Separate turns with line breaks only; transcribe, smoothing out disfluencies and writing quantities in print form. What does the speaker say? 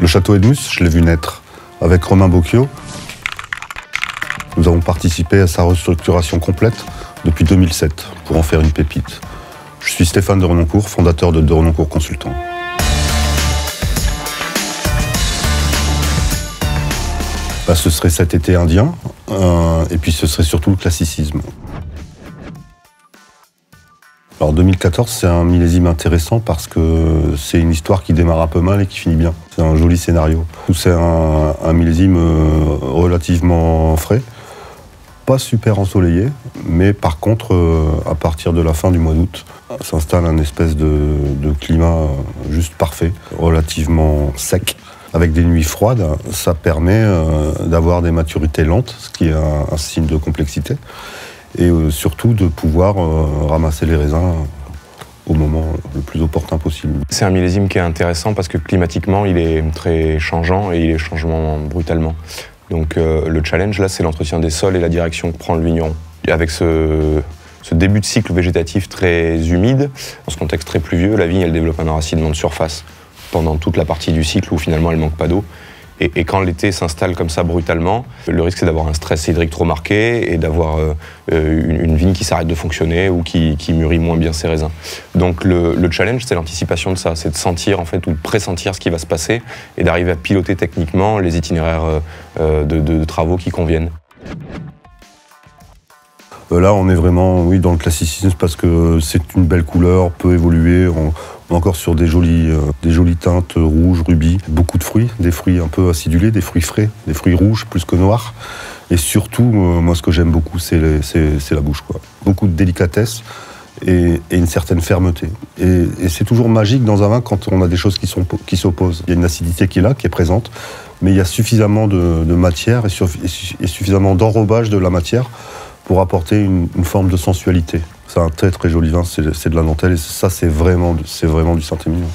Le château Edmus, je l'ai vu naître avec Romain Bocchio. Nous avons participé à sa restructuration complète depuis 2007 pour en faire une pépite. Je suis Stéphane de Renoncourt, fondateur de Renoncourt Consultants. Ce serait cet été indien, et puis ce serait surtout le classicisme. Alors 2014, c'est un millésime intéressant parce que c'est une histoire qui démarre un peu mal et qui finit bien. C'est un joli scénario. C'est un millésime relativement frais, pas super ensoleillé, mais par contre, à partir de la fin du mois d'août, s'installe un espèce de climat juste parfait, relativement sec. Avec des nuits froides, ça permet d'avoir des maturités lentes, ce qui est un signe de complexité, et surtout de pouvoir ramasser les raisins au moment le plus opportun possible.
C'est un millésime qui est intéressant parce que climatiquement, il est très changeant et il est changeant brutalement. Donc le challenge, là, c'est l'entretien des sols et la direction que prend le vigneron. Avec ce début de cycle végétatif très humide, dans ce contexte très pluvieux, la vigne, elle développe un enracinement de surface pendant toute la partie du cycle où finalement elle manque pas d'eau. Et quand l'été s'installe comme ça brutalement, le risque c'est d'avoir un stress hydrique trop marqué et d'avoir une vigne qui s'arrête de fonctionner ou qui mûrit moins bien ses raisins. Donc le challenge, c'est l'anticipation de ça, c'est de sentir en fait ou de pressentir ce qui va se passer et d'arriver à piloter techniquement les itinéraires de travaux qui conviennent.
Là, on est vraiment dans le classicisme parce que c'est une belle couleur, peut évoluer. On est encore sur des jolies teintes rouges, rubis. Beaucoup de fruits, des fruits un peu acidulés, des fruits frais, des fruits rouges plus que noirs. Et surtout, moi, ce que j'aime beaucoup, c'est la bouche, quoi. Beaucoup de délicatesse et une certaine fermeté. Et c'est toujours magique dans un vin quand on a des choses qui s'opposent. Il y a une acidité qui est là, qui est présente, mais il y a suffisamment de matière et suffisamment d'enrobage de la matière pour apporter une forme de sensualité. C'est un très très joli vin, c'est de la dentelle et ça c'est vraiment du Saint-Émilion.